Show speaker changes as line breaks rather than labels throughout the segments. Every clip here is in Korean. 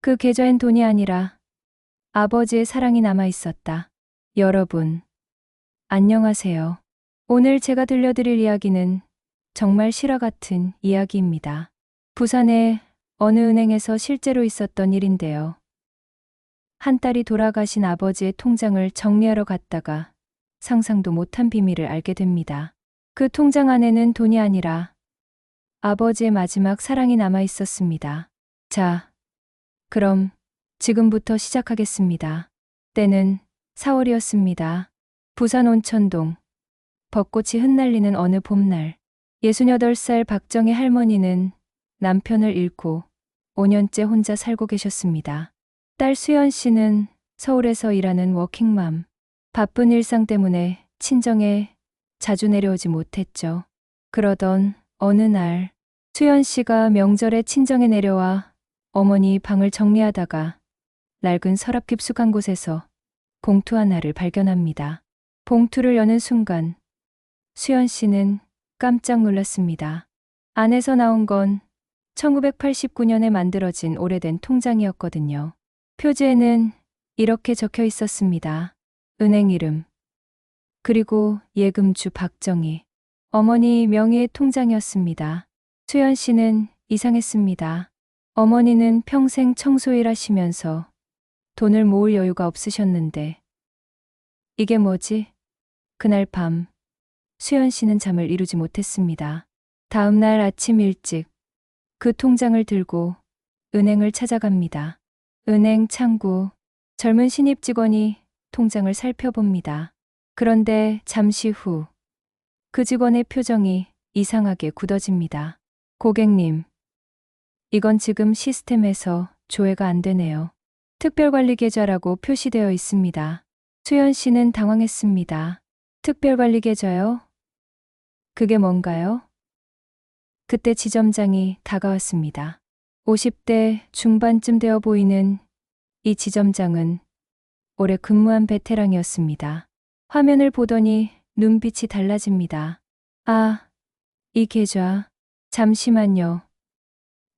그 계좌엔 돈이 아니라 아버지의 사랑이 남아 있었다. 여러분, 안녕하세요. 오늘 제가 들려드릴 이야기는 정말 실화 같은 이야기입니다. 부산의 어느 은행에서 실제로 있었던 일인데요. 한 딸이 돌아가신 아버지의 통장을 정리하러 갔다가 상상도 못한 비밀을 알게 됩니다. 그 통장 안에는 돈이 아니라 아버지의 마지막 사랑이 남아 있었습니다. 자, 그럼 지금부터 시작하겠습니다. 때는 4월이었습니다. 부산 온천동. 벚꽃이 흩날리는 어느 봄날. 68살 박정희 할머니는 남편을 잃고 5년째 혼자 살고 계셨습니다. 딸 수연 씨는 서울에서 일하는 워킹맘. 바쁜 일상 때문에 친정에 자주 내려오지 못했죠. 그러던 어느 날 수연 씨가 명절에 친정에 내려와 어머니 방을 정리하다가 낡은 서랍 깊숙한 곳에서 봉투 하나를 발견합니다. 봉투를 여는 순간 수연 씨는 깜짝 놀랐습니다. 안에서 나온 건 1989년에 만들어진 오래된 통장이었거든요. 표지에는 이렇게 적혀 있었습니다. 은행 이름, 그리고 예금주 박정희. 어머니 명의의 통장이었습니다. 수연 씨는 이상했습니다. 어머니는 평생 청소일 하시면서 돈을 모을 여유가 없으셨는데 이게 뭐지? 그날 밤 수연 씨는 잠을 이루지 못했습니다. 다음 날 아침 일찍 그 통장을 들고 은행을 찾아갑니다. 은행 창구. 젊은 신입 직원이 통장을 살펴봅니다. 그런데 잠시 후 그 직원의 표정이 이상하게 굳어집니다. 고객님, 이건 지금 시스템에서 조회가 안 되네요. 특별관리 계좌라고 표시되어 있습니다. 수연 씨는 당황했습니다. 특별관리 계좌요? 그게 뭔가요? 그때 지점장이 다가왔습니다. 50대 중반쯤 되어 보이는 이 지점장은 오래 근무한 베테랑이었습니다. 화면을 보더니 눈빛이 달라집니다. 아, 이 계좌. 잠시만요.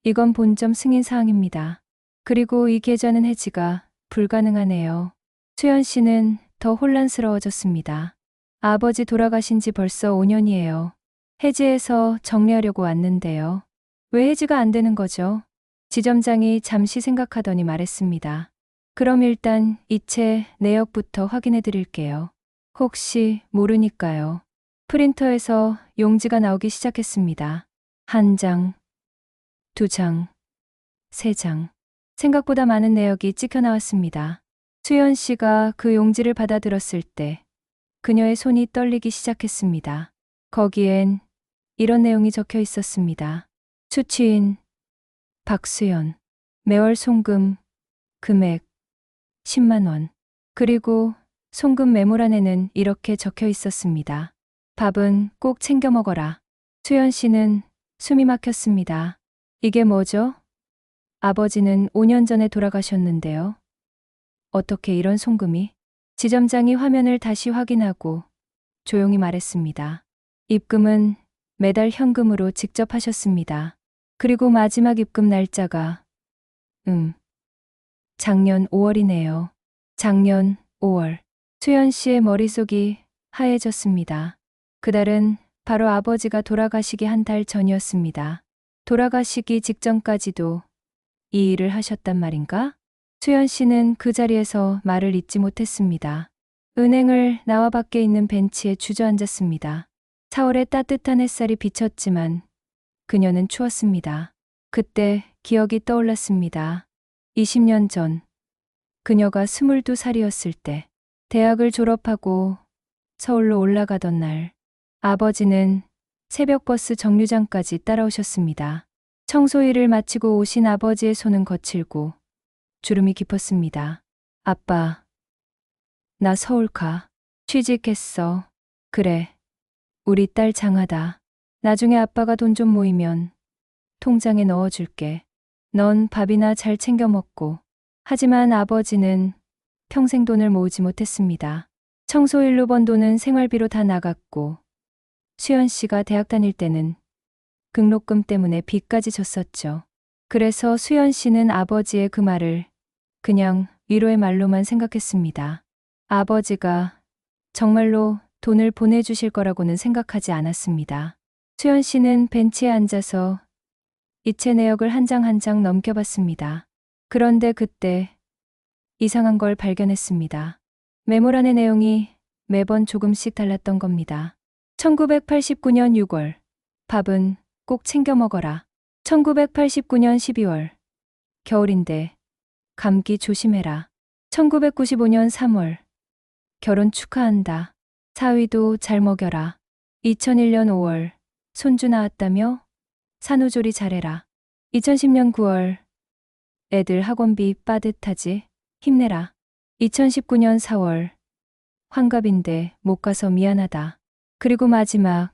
이건 본점 승인 사항입니다. 그리고 이 계좌는 해지가 불가능하네요. 수연 씨는 더 혼란스러워졌습니다. 아버지 돌아가신 지 벌써 5년이에요. 해지해서 정리하려고 왔는데요. 왜 해지가 안 되는 거죠? 지점장이 잠시 생각하더니 말했습니다. 그럼 일단 이체 내역부터 확인해 드릴게요. 혹시 모르니까요. 프린터에서 용지가 나오기 시작했습니다. 한 장, 두 장, 세 장. 생각보다 많은 내역이 찍혀 나왔습니다. 수연 씨가 그 용지를 받아들었을 때 그녀의 손이 떨리기 시작했습니다. 거기엔 이런 내용이 적혀 있었습니다. 수취인 박수연. 매월 송금 금액 10만 원. 그리고 송금 메모란에는 이렇게 적혀 있었습니다. 밥은 꼭 챙겨 먹어라. 수연 씨는 숨이 막혔습니다. 이게 뭐죠? 아버지는 5년 전에 돌아가셨는데요. 어떻게 이런 송금이? 지점장이 화면을 다시 확인하고 조용히 말했습니다. 입금은 매달 현금으로 직접 하셨습니다. 그리고 마지막 입금 날짜가 작년 5월이네요. 작년 5월. 수연 씨의 머릿속이 하얘졌습니다. 그달은 바로 아버지가 돌아가시기 한 달 전이었습니다. 돌아가시기 직전까지도 이 일을 하셨단 말인가? 수연 씨는 그 자리에서 말을 잇지 못했습니다. 은행을 나와 밖에 있는 벤치에 주저앉았습니다. 4월의 따뜻한 햇살이 비쳤지만 그녀는 추웠습니다. 그때 기억이 떠올랐습니다. 20년 전, 그녀가 22살이었을 때, 대학을 졸업하고 서울로 올라가던 날, 아버지는 새벽 버스 정류장까지 따라오셨습니다. 청소일을 마치고 오신 아버지의 손은 거칠고 주름이 깊었습니다. 아빠, 나 서울 가. 취직했어. 그래, 우리 딸 장하다. 나중에 아빠가 돈 좀 모이면 통장에 넣어줄게. 넌 밥이나 잘 챙겨 먹고. 하지만 아버지는 평생 돈을 모으지 못했습니다. 청소일로 번 돈은 생활비로 다 나갔고 수연 씨가 대학 다닐 때는 등록금 때문에 빚까지 졌었죠. 그래서 수연 씨는 아버지의 그 말을 그냥 위로의 말로만 생각했습니다. 아버지가 정말로 돈을 보내주실 거라고는 생각하지 않았습니다. 수연 씨는 벤치에 앉아서 이체 내역을 한 장 한 장 넘겨봤습니다. 그런데 그때 이상한 걸 발견했습니다. 메모란의 내용이 매번 조금씩 달랐던 겁니다. 1989년 6월, 밥은 꼭 챙겨 먹어라. 1989년 12월, 겨울인데 감기 조심해라. 1995년 3월, 결혼 축하한다. 사위도 잘 먹여라. 2001년 5월, 손주 낳았다며? 산후조리 잘해라. 2010년 9월, 애들 학원비 빠듯하지? 힘내라. 2019년 4월, 환갑인데 못 가서 미안하다. 그리고 마지막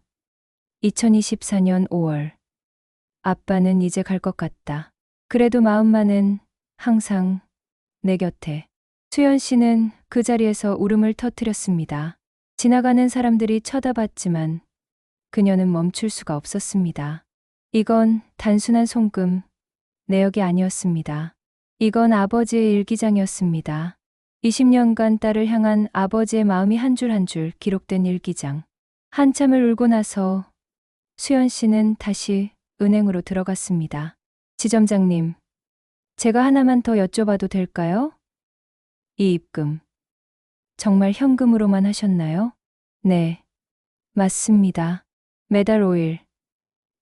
2024년 5월, 아빠는 이제 갈 것 같다. 그래도 마음만은 항상 내 곁에. 수연 씨는 그 자리에서 울음을 터뜨렸습니다. 지나가는 사람들이 쳐다봤지만 그녀는 멈출 수가 없었습니다. 이건 단순한 송금, 내역이 아니었습니다. 이건 아버지의 일기장이었습니다. 20년간 딸을 향한 아버지의 마음이 한 줄 한 줄 기록된 일기장. 한참을 울고 나서 수연 씨는 다시 은행으로 들어갔습니다. 지점장님, 제가 하나만 더 여쭤봐도 될까요? 이 입금, 정말 현금으로만 하셨나요? 네, 맞습니다. 매달 5일,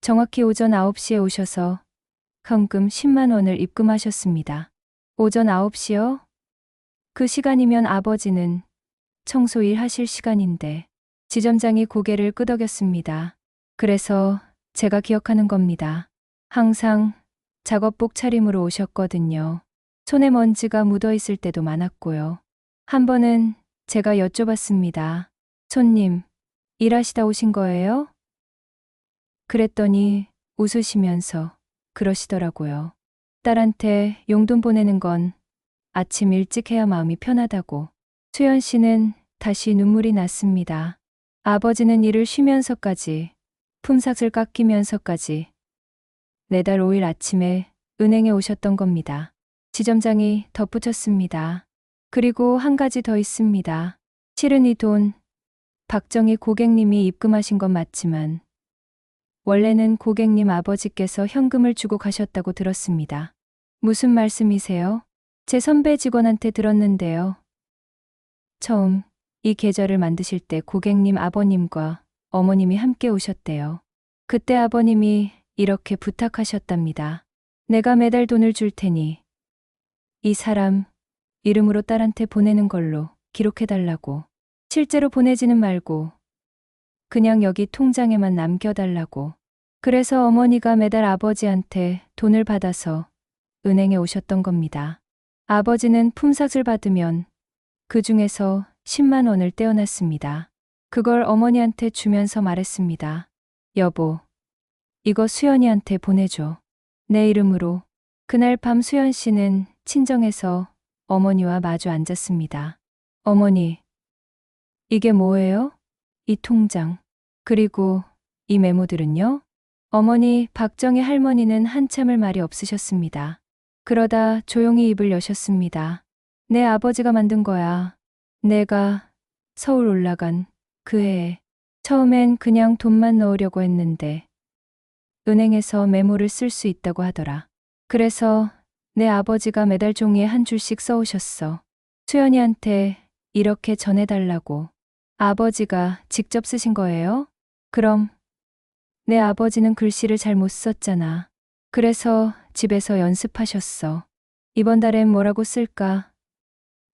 정확히 오전 9시에 오셔서 현금 10만 원을 입금하셨습니다. 오전 9시요? 그 시간이면 아버지는 청소일 하실 시간인데. 지점장이 고개를 끄덕였습니다. 그래서 제가 기억하는 겁니다. 항상 작업복 차림으로 오셨거든요. 손에 먼지가 묻어 있을 때도 많았고요. 한 번은 제가 여쭤봤습니다. 손님, 일하시다 오신 거예요? 그랬더니 웃으시면서 그러시더라고요. 딸한테 용돈 보내는 건 아침 일찍 해야 마음이 편하다고. 수연 씨는 다시 눈물이 났습니다. 아버지는 일을 쉬면서까지, 품삯을 깎이면서까지 매달 5일 아침에 은행에 오셨던 겁니다. 지점장이 덧붙였습니다. 그리고 한 가지 더 있습니다. 실은 이 돈, 박정희 고객님이 입금하신 건 맞지만 원래는 고객님 아버지께서 현금을 주고 가셨다고 들었습니다. 무슨 말씀이세요? 제 선배 직원한테 들었는데요. 처음 이 계좌를 만드실 때 고객님 아버님과 어머님이 함께 오셨대요. 그때 아버님이 이렇게 부탁하셨답니다. 내가 매달 돈을 줄 테니 이 사람 이름으로 딸한테 보내는 걸로 기록해달라고. 실제로 보내지는 말고 그냥 여기 통장에만 남겨달라고. 그래서 어머니가 매달 아버지한테 돈을 받아서 은행에 오셨던 겁니다. 아버지는 품삯을 받으면 그 중에서 10만 원을 떼어놨습니다. 그걸 어머니한테 주면서 말했습니다. 여보, 이거 수연이한테 보내줘. 내 이름으로. 그날 밤 수연 씨는 친정에서 어머니와 마주 앉았습니다. 어머니, 이게 뭐예요? 이 통장. 그리고 이 메모들은요? 어머니 박정희 할머니는 한참을 말이 없으셨습니다. 그러다 조용히 입을 여셨습니다. 내 아버지가 만든 거야. 내가 서울 올라간 그 해에. 처음엔 그냥 돈만 넣으려고 했는데 은행에서 메모를 쓸 수 있다고 하더라. 그래서 내 아버지가 매달 종이에 한 줄씩 써오셨어. 수연이한테 이렇게 전해달라고. 아버지가 직접 쓰신 거예요? 그럼 내 아버지는 글씨를 잘 못 썼잖아. 그래서 집에서 연습하셨어. 이번 달엔 뭐라고 쓸까?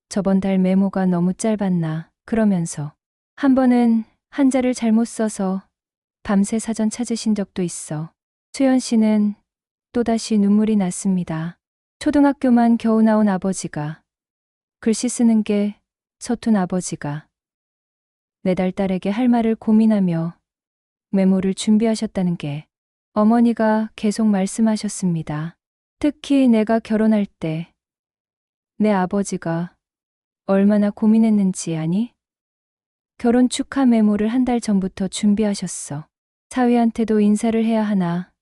저번 달 메모가 너무 짧았나? 그러면서. 한 번은 한자를 잘못 써서 밤새 사전 찾으신 적도 있어. 수연 씨는 또다시 눈물이 났습니다. 초등학교만 겨우 나온 아버지가, 글씨 쓰는 게 서툰 아버지가 매달 딸에게 할 말을 고민하며 메모를 준비하셨다는 게. 어머니가 계속 말씀하셨습니다. 특히 내가 결혼할 때 내 아버지가 얼마나 고민했는지 아니? 결혼 축하 메모를 한 달 전부터 준비하셨어. 사위한테도 인사를 해야 하나?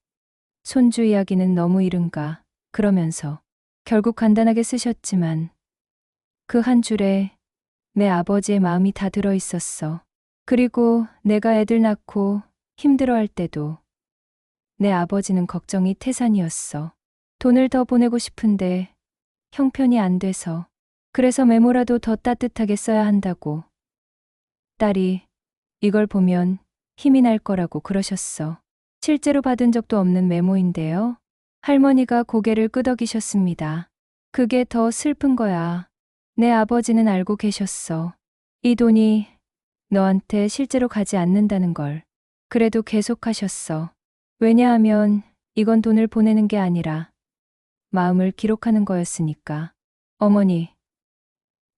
손주 이야기는 너무 이른가? 그러면서 결국 간단하게 쓰셨지만 그 한 줄에 내 아버지의 마음이 다 들어 있었어. 그리고 내가 애들 낳고 힘들어할 때도 내 아버지는 걱정이 태산이었어. 돈을 더 보내고 싶은데 형편이 안 돼서. 그래서 메모라도 더 따뜻하게 써야 한다고. 딸이 이걸 보면 힘이 날 거라고 그러셨어. 실제로 받은 적도 없는 메모인데요. 할머니가 고개를 끄덕이셨습니다. 그게 더 슬픈 거야. 내 아버지는 알고 계셨어. 이 돈이 너한테 실제로 가지 않는다는 걸. 그래도 계속하셨어. 왜냐하면 이건 돈을 보내는 게 아니라 마음을 기록하는 거였으니까. 어머니,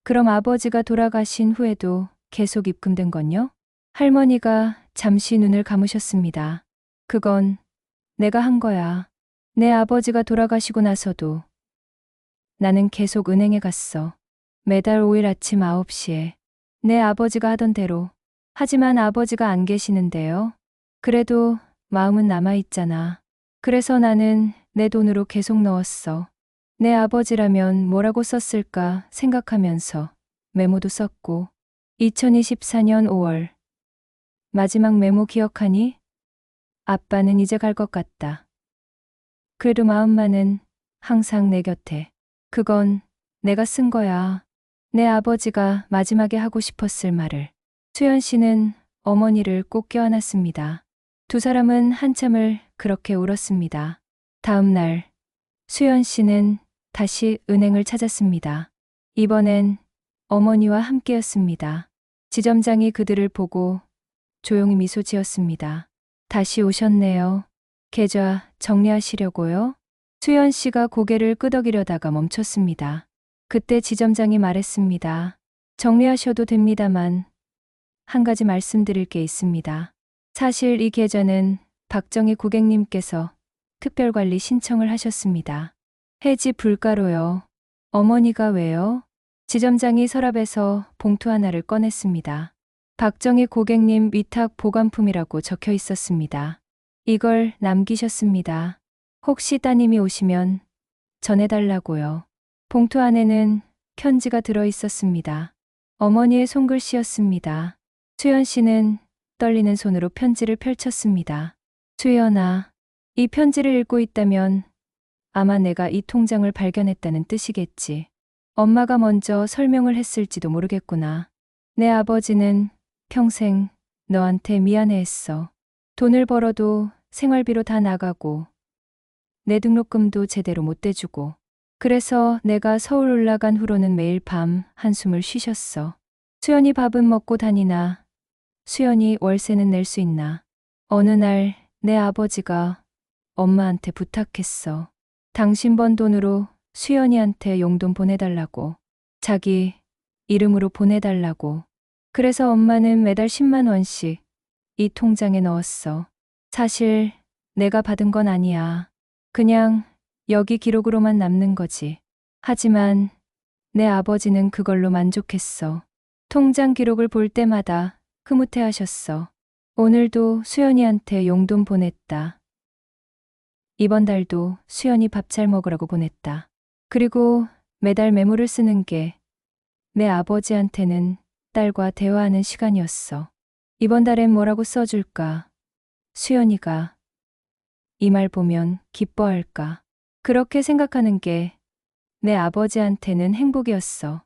그럼 아버지가 돌아가신 후에도 계속 입금된 건요? 할머니가 잠시 눈을 감으셨습니다. 그건 내가 한 거야. 내 아버지가 돌아가시고 나서도 나는 계속 은행에 갔어. 매달 5일 아침 9시에. 내 아버지가 하던 대로. 하지만 아버지가 안 계시는데요. 그래도 마음은 남아있잖아. 그래서 나는 내 돈으로 계속 넣었어. 내 아버지라면 뭐라고 썼을까 생각하면서 메모도 썼고. 2024년 5월. 마지막 메모 기억하니? 아빠는 이제 갈 것 같다. 그래도 마음만은 항상 내 곁에. 그건 내가 쓴 거야. 내 아버지가 마지막에 하고 싶었을 말을. 수연 씨는 어머니를 꼭 껴안았습니다. 두 사람은 한참을 그렇게 울었습니다. 다음 날, 수연 씨는 다시 은행을 찾았습니다. 이번엔 어머니와 함께였습니다. 지점장이 그들을 보고 조용히 미소 지었습니다. 다시 오셨네요. 계좌 정리하시려고요? 수연 씨가 고개를 끄덕이려다가 멈췄습니다. 그때 지점장이 말했습니다. 정리하셔도 됩니다만 한 가지 말씀드릴 게 있습니다. 사실 이 계좌는 박정희 고객님께서 특별관리 신청을 하셨습니다. 해지 불가로요. 어머니가 왜요? 지점장이 서랍에서 봉투 하나를 꺼냈습니다. 박정희 고객님 위탁 보관품이라고 적혀 있었습니다. 이걸 남기셨습니다. 혹시 따님이 오시면 전해달라고요. 봉투 안에는 편지가 들어 있었습니다. 어머니의 손글씨였습니다. 수연 씨는 떨리는 손으로 편지를 펼쳤습니다. 수연아, 이 편지를 읽고 있다면 아마 내가 이 통장을 발견했다는 뜻이겠지. 엄마가 먼저 설명을 했을지도 모르겠구나. 내 아버지는 평생 너한테 미안해했어. 돈을 벌어도 생활비로 다 나가고 내 등록금도 제대로 못 대주고. 그래서 내가 서울 올라간 후로는 매일 밤 한숨을 쉬셨어. 수연이 밥은 먹고 다니나 수연이 월세는 낼 수 있나. 어느 날 내 아버지가 엄마한테 부탁했어. 당신 번 돈으로 수연이한테 용돈 보내달라고. 자기 이름으로 보내달라고. 그래서 엄마는 매달 10만 원씩 이 통장에 넣었어. 사실 내가 받은 건 아니야. 그냥 여기 기록으로만 남는 거지. 하지만 내 아버지는 그걸로 만족했어. 통장 기록을 볼 때마다 흐뭇해하셨어. 오늘도 수연이한테 용돈 보냈다. 이번 달도 수연이 밥 잘 먹으라고 보냈다. 그리고 매달 메모를 쓰는 게 내 아버지한테는 딸과 대화하는 시간이었어. 이번 달엔 뭐라고 써줄까? 수연이가 이 말 보면 기뻐할까? 그렇게 생각하는 게 내 아버지한테는 행복이었어.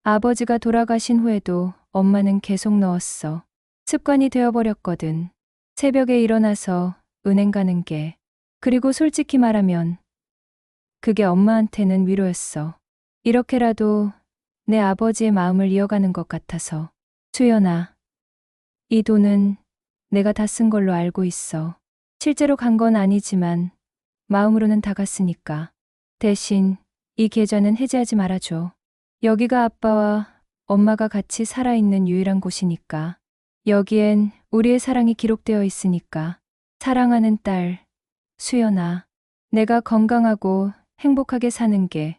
아버지가 돌아가신 후에도 엄마는 계속 넣었어. 습관이 되어버렸거든. 새벽에 일어나서 은행 가는 게. 그리고 솔직히 말하면 그게 엄마한테는 위로였어. 이렇게라도 내 아버지의 마음을 이어가는 것 같아서. 수연아, 이 돈은 내가 다 쓴 걸로 알고 있어. 실제로 간 건 아니지만 마음으로는 다 갔으니까. 대신 이 계좌는 해지하지 말아줘. 여기가 아빠와 엄마가 같이 살아있는 유일한 곳이니까. 여기엔 우리의 사랑이 기록되어 있으니까. 사랑하는 딸, 수연아. 내가 건강하고 행복하게 사는 게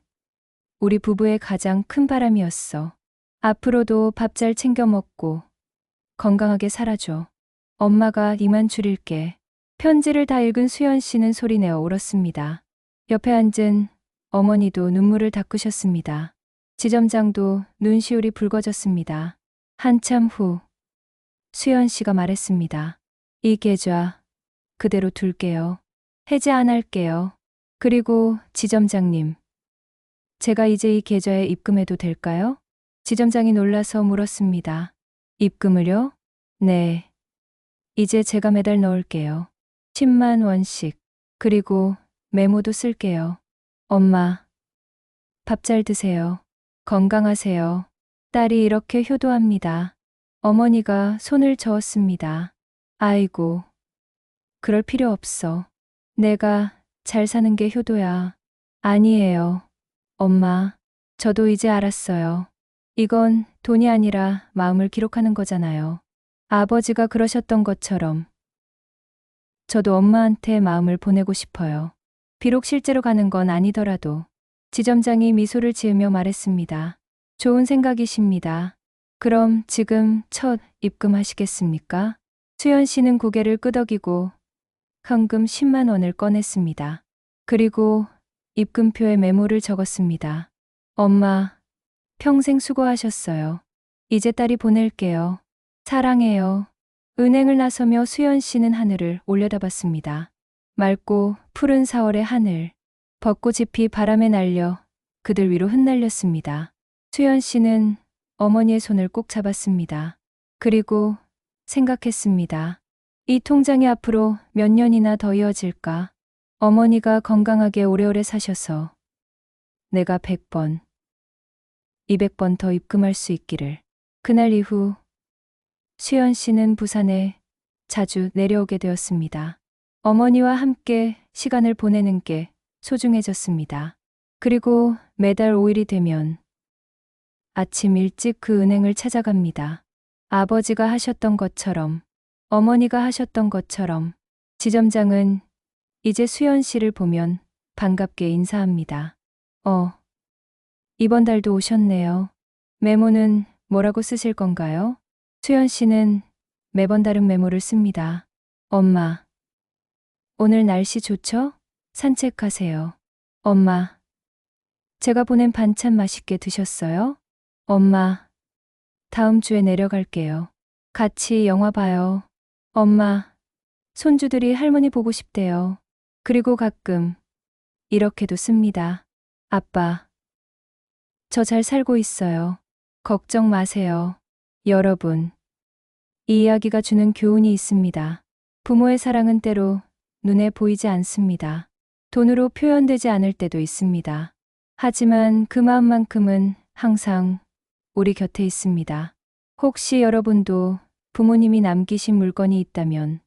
우리 부부의 가장 큰 바람이었어. 앞으로도 밥 잘 챙겨 먹고 건강하게 살아줘. 엄마가 이만 줄일게. 편지를 다 읽은 수연 씨는 소리내어 울었습니다. 옆에 앉은 어머니도 눈물을 닦으셨습니다. 지점장도 눈시울이 붉어졌습니다. 한참 후 수연 씨가 말했습니다. 이 계좌 그대로 둘게요. 해지 안 할게요. 그리고 지점장님, 제가 이제 이 계좌에 입금해도 될까요? 지점장이 놀라서 물었습니다. 입금을요? 네. 이제 제가 매달 넣을게요. 10만 원씩. 그리고 메모도 쓸게요. 엄마, 밥 잘 드세요. 건강하세요. 딸이 이렇게 효도합니다. 어머니가 손을 저었습니다. 아이고, 그럴 필요 없어. 내가 잘 사는 게 효도야. 아니에요. 엄마, 저도 이제 알았어요. 이건 돈이 아니라 마음을 기록하는 거잖아요. 아버지가 그러셨던 것처럼 저도 엄마한테 마음을 보내고 싶어요. 비록 실제로 가는 건 아니더라도. 지점장이 미소를 지으며 말했습니다. 좋은 생각이십니다. 그럼 지금 첫 입금하시겠습니까? 수연 씨는 고개를 끄덕이고 현금 10만 원을 꺼냈습니다. 그리고 입금표에 메모를 적었습니다. 엄마, 평생 수고하셨어요. 이제 딸이 보낼게요. 사랑해요. 은행을 나서며 수연 씨는 하늘을 올려다봤습니다. 맑고 푸른 4월의 하늘, 벚꽃잎이 바람에 날려 그들 위로 흩날렸습니다. 수연 씨는 어머니의 손을 꼭 잡았습니다. 그리고 생각했습니다. 이 통장이 앞으로 몇 년이나 더 이어질까? 어머니가 건강하게 오래오래 사셔서 내가 100번, 200번 더 입금할 수 있기를. 그날 이후 수연 씨는 부산에 자주 내려오게 되었습니다. 어머니와 함께 시간을 보내는 게 소중해졌습니다. 그리고 매달 5일이 되면 아침 일찍 그 은행을 찾아갑니다. 아버지가 하셨던 것처럼, 어머니가 하셨던 것처럼 지점장은 이제 수연 씨를 보면 반갑게 인사합니다. 이번 달도 오셨네요. 메모는 뭐라고 쓰실 건가요? 수연 씨는 매번 다른 메모를 씁니다. 엄마, 오늘 날씨 좋죠? 산책하세요. 엄마, 제가 보낸 반찬 맛있게 드셨어요? 엄마, 다음 주에 내려갈게요. 같이 영화 봐요. 엄마, 손주들이 할머니 보고 싶대요. 그리고 가끔 이렇게도 씁니다. 아빠, 저 잘 살고 있어요. 걱정 마세요. 여러분, 이 이야기가 주는 교훈이 있습니다. 부모의 사랑은 때로 눈에 보이지 않습니다. 돈으로 표현되지 않을 때도 있습니다. 하지만 그 마음만큼은 항상 우리 곁에 있습니다. 혹시 여러분도 부모님이 남기신 물건이 있다면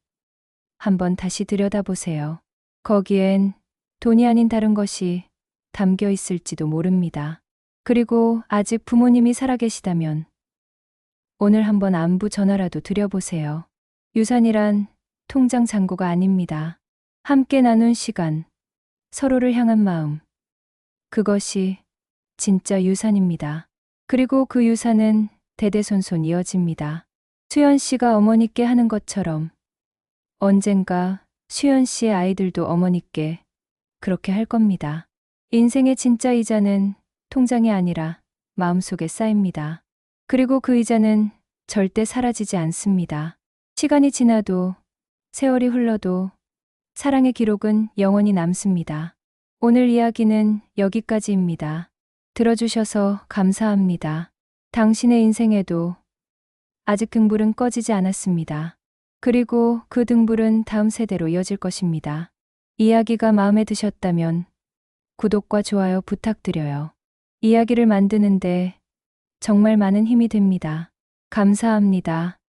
한번 다시 들여다보세요. 거기엔 돈이 아닌 다른 것이 담겨 있을지도 모릅니다. 그리고 아직 부모님이 살아계시다면 오늘 한번 안부 전화라도 드려보세요. 유산이란 통장 잔고가 아닙니다. 함께 나눈 시간, 서로를 향한 마음, 그것이 진짜 유산입니다. 그리고 그 유산은 대대손손 이어집니다. 수연 씨가 어머니께 하는 것처럼 언젠가 수연 씨의 아이들도 어머니께 그렇게 할 겁니다. 인생의 진짜 이자는 통장이 아니라 마음속에 쌓입니다. 그리고 그 이자는 절대 사라지지 않습니다. 시간이 지나도 세월이 흘러도 사랑의 기록은 영원히 남습니다. 오늘 이야기는 여기까지입니다. 들어주셔서 감사합니다. 당신의 인생에도 아직 등불은 꺼지지 않았습니다. 그리고 그 등불은 다음 세대로 이어질 것입니다. 이야기가 마음에 드셨다면 구독과 좋아요 부탁드려요. 이야기를 만드는데 정말 많은 힘이 됩니다. 감사합니다.